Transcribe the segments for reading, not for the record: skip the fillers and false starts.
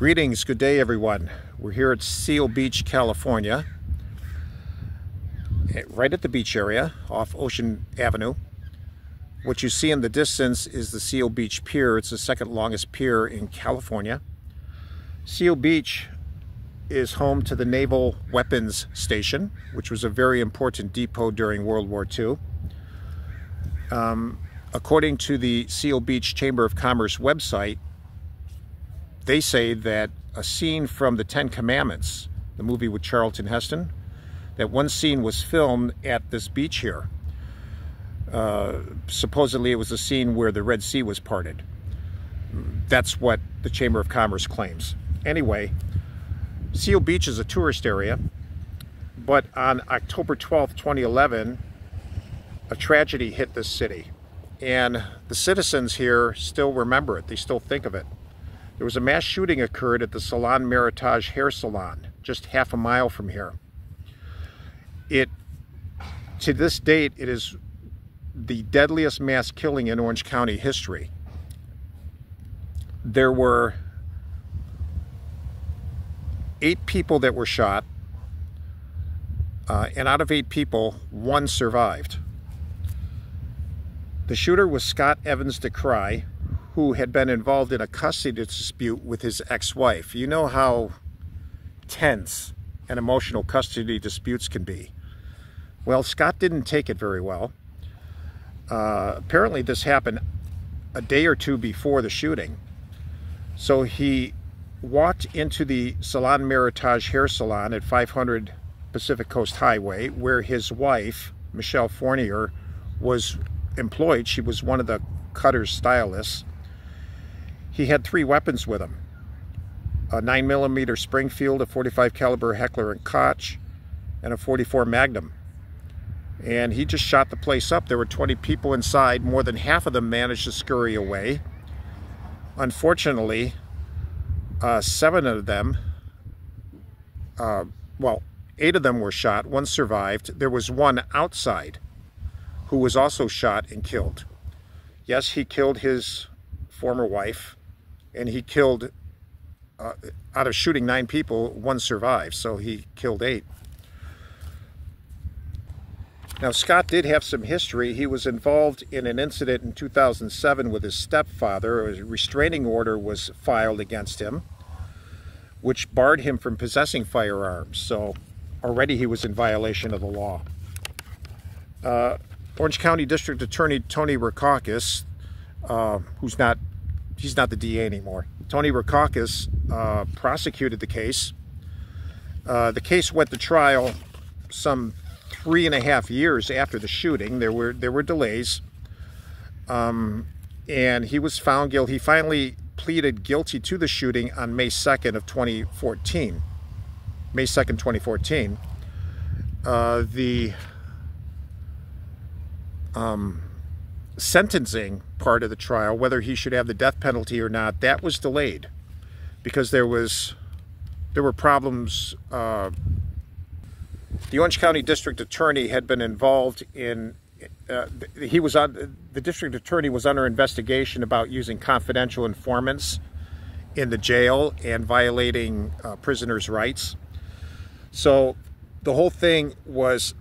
Greetings, good day everyone. We're here at Seal Beach, California, right at the beach area off Ocean Avenue. What you see in the distance is the Seal Beach Pier. It's the second longest pier in California. Seal Beach is home to the Naval Weapons Station, which was a very important depot during World War II. According to the Seal Beach Chamber of Commerce website, they say that a scene from the Ten Commandments, the movie with Charlton Heston, that one scene was filmed at this beach here. Supposedly it was a scene where the Red Sea was parted. That's what the Chamber of Commerce claims. Anyway, Seal Beach is a tourist area, but on October 12th, 2011, a tragedy hit this city. And the citizens here still remember it. They still think of it. There was a mass shooting occurred at the Salon Meritage hair salon, just half a mile from here. To this date, it is the deadliest mass killing in Orange County history. There were 8 people that were shot, and out of 8 people, 1 survived. The shooter was Scott Evans Dekraai, who had been involved in a custody dispute with his ex-wife. You know how tense and emotional custody disputes can be. Well, Scott didn't take it very well. Apparently this happened a day or two before the shooting. So he walked into the Salon Meritage hair salon at 500 Pacific Coast Highway, where his wife, Michele Fournier, was employed. She was one of the cutter's stylists. He had 3 weapons with him: a 9mm Springfield, a .45 caliber Heckler & Koch, and a .44 Magnum. And he just shot the place up. There were 20 people inside. More than half of them managed to scurry away. Unfortunately, 7 of them, 8 of them were shot. 1 survived. There was 1 outside who was also shot and killed. Yes, he killed his former wife, and he killed, out of shooting 9 people, 1 survived, so he killed 8. Now, Scott did have some history. He was involved in an incident in 2007 with his stepfather. A restraining order was filed against him, which barred him from possessing firearms, so already he was in violation of the law. Orange County District Attorney Tony Rackauckus, he's not the DA anymore. Tony Rackauckus prosecuted the case. The case went to trial some 3.5 years after the shooting. There were delays, and he was found guilty. He finally pleaded guilty to the shooting on May 2nd of 2014. May 2nd, 2014. The sentencing part of the trial, whether he should have the death penalty or not, that was delayed because there were problems. The Orange County District Attorney had been involved in, the District Attorney was under investigation about using confidential informants in the jail and violating prisoners' rights. So the whole thing was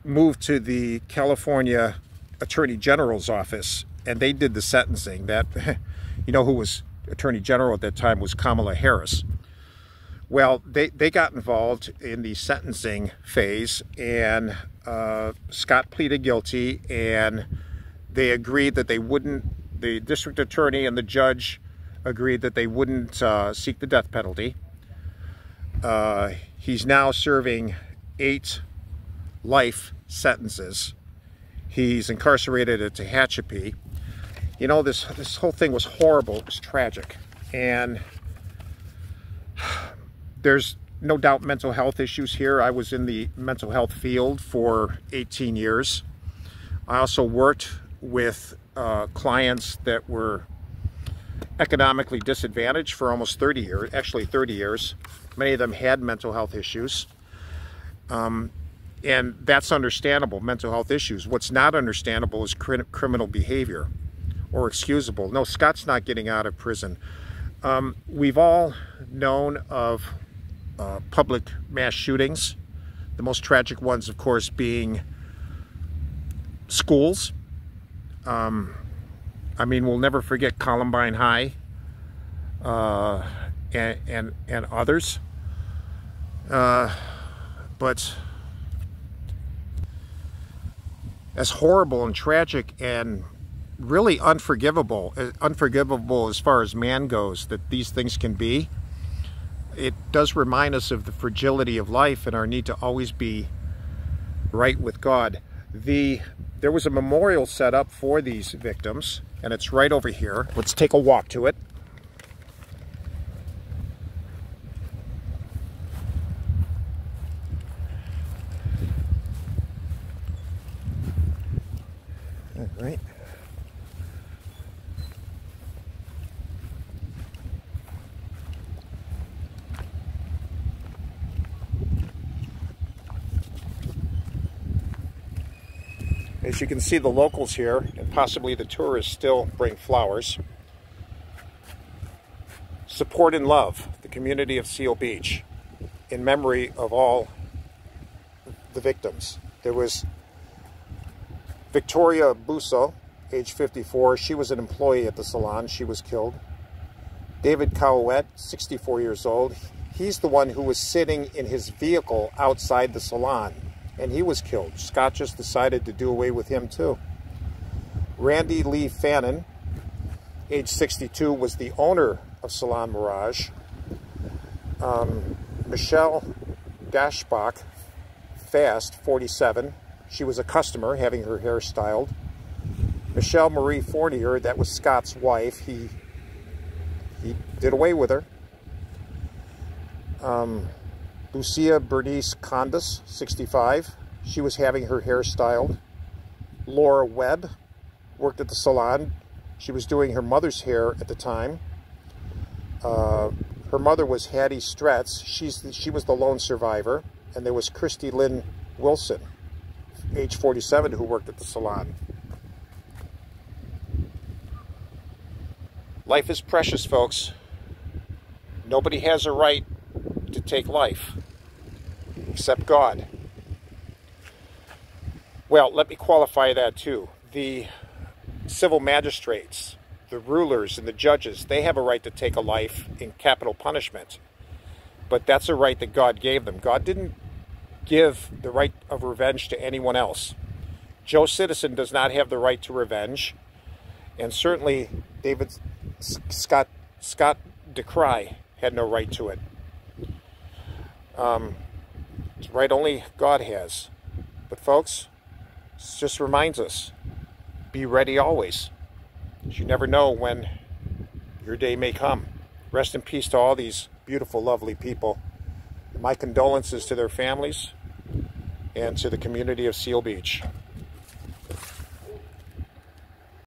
moved to the California Attorney General's office, and they did the sentencing. That, you know, who was Attorney General at that time was Kamala Harris. Well, they got involved in the sentencing phase, and Scott pleaded guilty, and they agreed that they wouldn't, the district attorney and the judge agreed that they wouldn't seek the death penalty. He's now serving 8 life sentences. He's incarcerated at Tehachapi. You know, this whole thing was horrible. It was tragic. And there's no doubt mental health issues here. I was in the mental health field for 18 years. I also worked with clients that were economically disadvantaged for almost 30 years, actually 30 years. Many of them had mental health issues. And that's understandable, mental health issues. What's not understandable is criminal behavior or excusable. No, Scott's not getting out of prison. We've all known of public mass shootings, the most tragic ones, of course, being schools. I mean, we'll never forget Columbine High and others. But as horrible and tragic and really unforgivable as far as man goes that these things can be, it does remind us of the fragility of life and our need to always be right with God. There was a memorial set up for these victims, and it's right over here. Let's take a walk to it. All right. As you can see, the locals here, and possibly the tourists, still bring flowers. Support and love the community of Seal Beach in memory of all the victims. There was Victoria Buzzo, age 54. She was an employee at the salon. She was killed. David Caouette, 64 years old. He's the one who was sitting in his vehicle outside the salon, and he was killed. Scott just decided to do away with him too. Randy Lee Fannin, age 62, was the owner of Salon Meritage. Michele Daschbach, fast, 47. She was a customer having her hair styled. Michele Marie Fournier, that was Scott's wife. He did away with her. Lucia Bernice Kondas, 65. She was having her hair styled. Laura Webb worked at the salon. She was doing her mother's hair at the time. Her mother was Hattie Stretz. She was the lone survivor. And there was Christy Wilson, age 47, who worked at the salon. Life is precious, folks. Nobody has a right to take life except God. Well, let me qualify that too. The civil magistrates, the rulers and the judges, they have a right to take a life in capital punishment. But that's a right that God gave them. God didn't give the right of revenge to anyone else. Joe Citizen does not have the right to revenge. And certainly Scott Dekraai had no right to it. It's right only God has. But folks, this just reminds us, be ready always. You never know when your day may come. Rest in peace to all these beautiful, lovely people. My condolences to their families and to the community of Seal Beach.